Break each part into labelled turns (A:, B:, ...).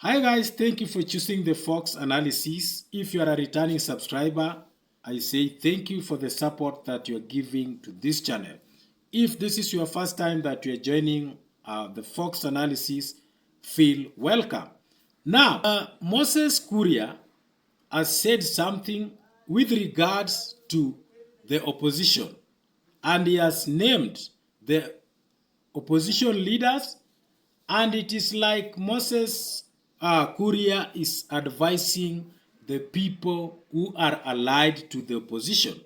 A: Hi guys, thank you for choosing the Fox analysis. If you are a returning subscriber, I say thank you for the support that you are giving to this channel. If this is your first time that you are joining the Fox analysis, feel welcome. Now, Moses Kuria has said something with regards to the opposition, and he has named the opposition leaders, and it is like Moses Kuria is advising the people who are allied to the opposition.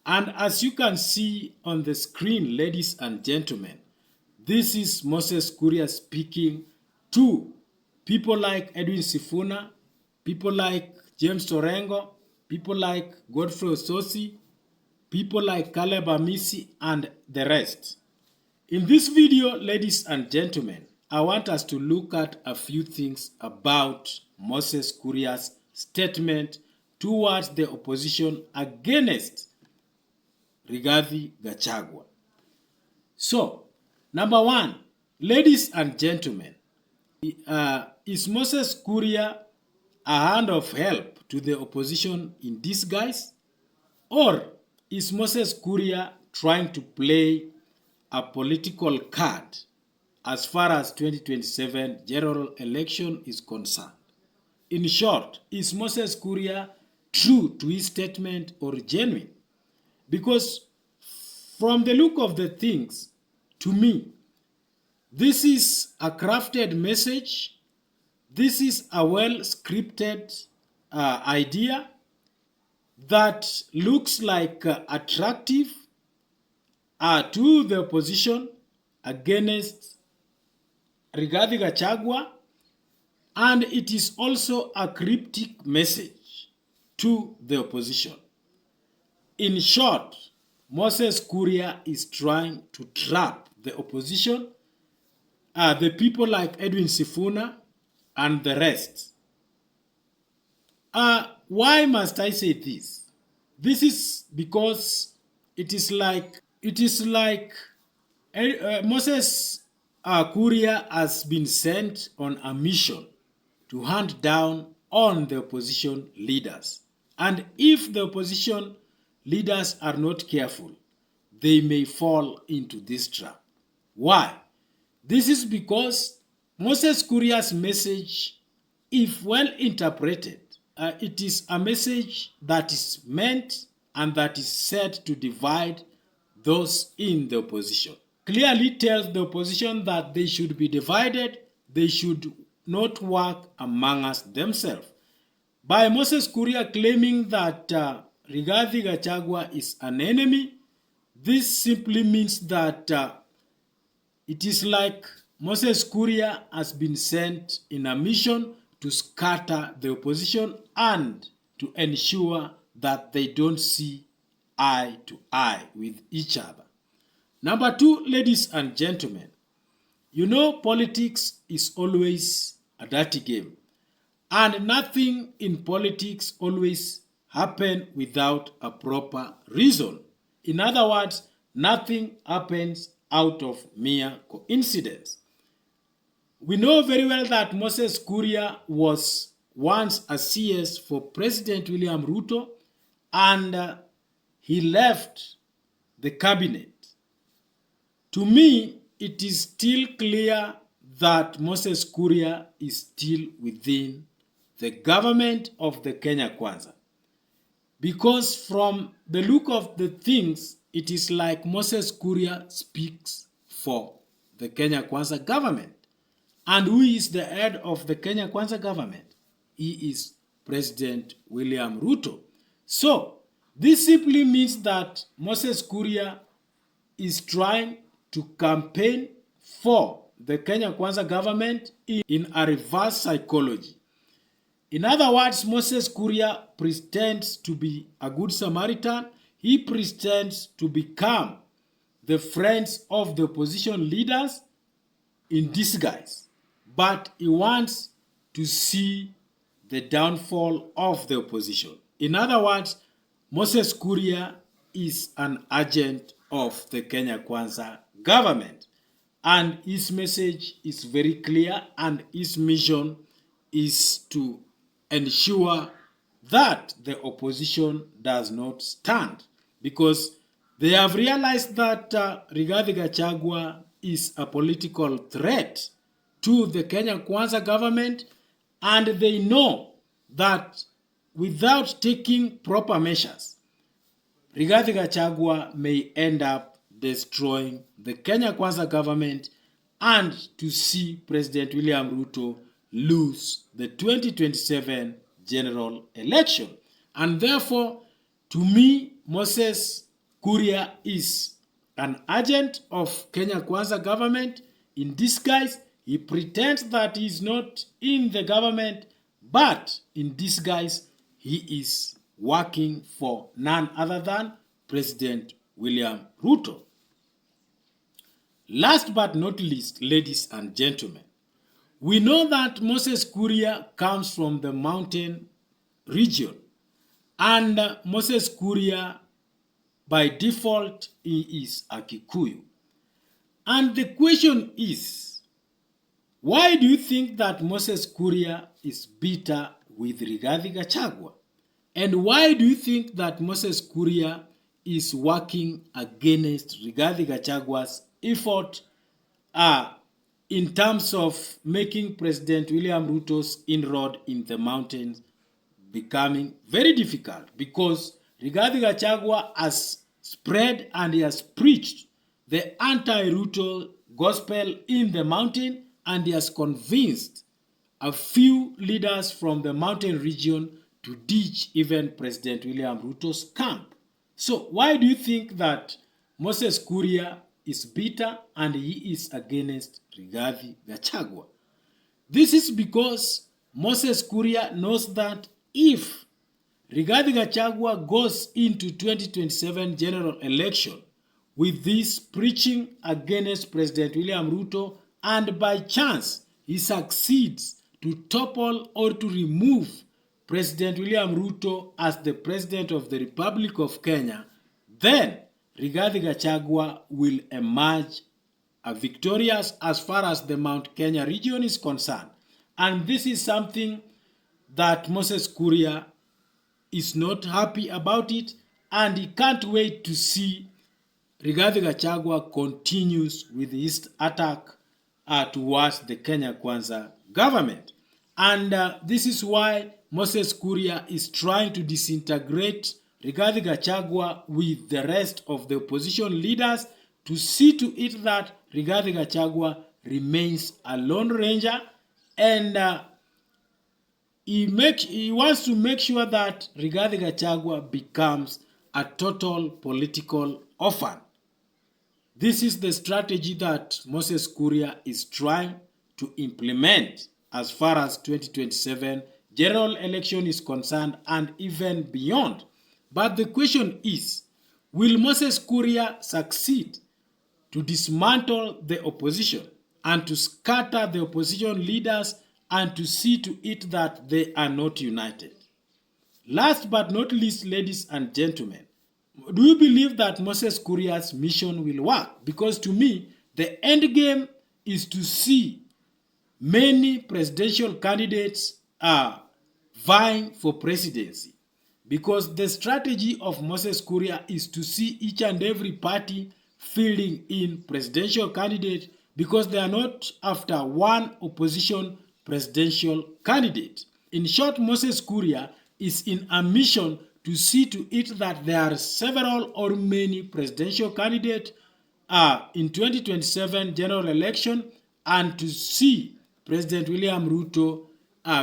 A: And as you can see on the screen, ladies and gentlemen, this is Moses Kuria speaking to people like Edwin Sifuna, people like James Torengo, people like Godfrey Ososi, people like Caleb Amisi, and the rest. In this video, ladies and gentlemen, I want us to look at a few things about Moses Kuria's statement towards the opposition against Rigathi Gachagua. So, number one, ladies and gentlemen, is Moses Kuria a hand of help to the opposition in disguise? Or is Moses Kuria trying to play a political card as far as 2027 general election is concerned? In short, is Moses Kuria true to his statement or genuine? Because from the look of the things, to me, this is a crafted message. This is a well-scripted idea that looks like attractive to the opposition against Rigathi Gachagua, and it is also a cryptic message to the opposition. In short, Moses Kuria is trying to trap the opposition, the people like Edwin Sifuna and the rest. Why must I say this? This is because it is like Moses Kuria has been sent on a mission to hunt down on the opposition leaders. And if the opposition leaders are not careful, they may fall into this trap. Why? This is because Moses Kuria's message, if well interpreted, it is a message that is meant and that is said to divide those in the opposition. Clearly tells the opposition that they should be divided, they should not work among us themselves. By Moses Kuria claiming that Rigathi Gachagua is an enemy, this simply means that it is like Moses Kuria has been sent in a mission to scatter the opposition and to ensure that they don't see eye to eye with each other. Number two, ladies and gentlemen, you know politics is always a dirty game, and nothing in politics always happens without a proper reason. In other words, nothing happens out of mere coincidence. We know very well that Moses Kuria was once a CS for President William Ruto, and he left the cabinet. To me, it is still clear that Moses Kuria is still within the government of the Kenya Kwanza. Because from the look of the things, it is like Moses Kuria speaks for the Kenya Kwanza government. And who is the head of the Kenya Kwanza government? He is President William Ruto. So, this simply means that Moses Kuria is trying to campaign for the Kenya Kwanza government in a reverse psychology. In other words, Moses Kuria pretends to be a good Samaritan. He pretends to become the friends of the opposition leaders in disguise. But he wants to see the downfall of the opposition. In other words, Moses Kuria is an agent of the Kenya Kwanza government. And his message is very clear, and his mission is to ensure that the opposition does not stand, because they have realized that Rigathi Gachagua is a political threat to the Kenya Kwanza government, and they know that without taking proper measures, Rigathi Gachagua may end up destroying the Kenya Kwanza government and to see President William Ruto lose the 2027 general election. And therefore, to me, Moses Kuria is an agent of Kenya Kwanza government in disguise. He pretends that he is not in the government, but in disguise, he is working for none other than President William Ruto. Last but not least, ladies and gentlemen, we know that Moses Kuria comes from the mountain region, and Moses Kuria, by default, he is a Kikuyu. And the question is, why do you think that Moses Kuria is bitter with Rigathi Gachagua? And why do you think that Moses Kuria is working against Rigathi Gachagua's effort in terms of making President William Ruto's inroad in the mountains becoming very difficult? Because Rigathi Gachagua has spread and he has preached the anti-Ruto gospel in the mountain, and he has convinced a few leaders from the mountain region to ditch even President William Ruto's camp. So why do you think that Moses Kuria is bitter and he is against Rigathi Gachagua? This is because Moses Kuria knows that if Rigathi Gachagua goes into 2027 general election with this preaching against President William Ruto, and by chance he succeeds to topple or to remove President William Ruto as the President of the Republic of Kenya, then Rigathi Gachagua will emerge victorious as far as the Mount Kenya region is concerned. And this is something that Moses Kuria is not happy about it, and he can't wait to see Rigathi Gachagua continues with his attack towards the Kenya Kwanza government. And this is why Moses Kuria is trying to disintegrate Rigathi Gachagua with the rest of the opposition leaders to see to it that Rigathi Gachagua remains a lone ranger, and he wants to make sure that Rigathi Gachagua becomes a total political orphan. This is the strategy that Moses Kuria is trying to implement as far as 2027 general election is concerned, and even beyond. But the question is, will Moses Kuria succeed to dismantle the opposition and to scatter the opposition leaders and to see to it that they are not united? Last but not least, ladies and gentlemen, do you believe that Moses Kuria's mission will work? Because to me, the end game is to see many presidential candidates vying for presidency. Because the strategy of Moses Kuria is to see each and every party fielding in presidential candidate, because they are not after one opposition presidential candidate. In short, Moses Kuria is in a mission to see to it that there are several or many presidential candidates in 2027 general election, and to see President William Ruto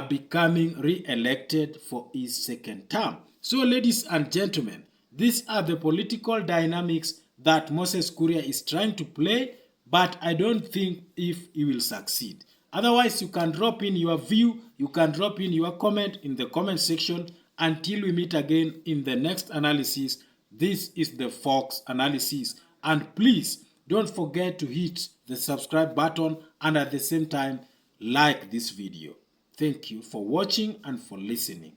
A: becoming re-elected for his second term. So, ladies and gentlemen, these are the political dynamics that Moses Kuria is trying to play, but I don't think if he will succeed. Otherwise, you can drop in your view, you can drop in your comment in the comment section. Until we meet again in the next analysis, this is the Fox Analysis. And please don't forget to hit the subscribe button and at the same time like this video. Thank you for watching and for listening.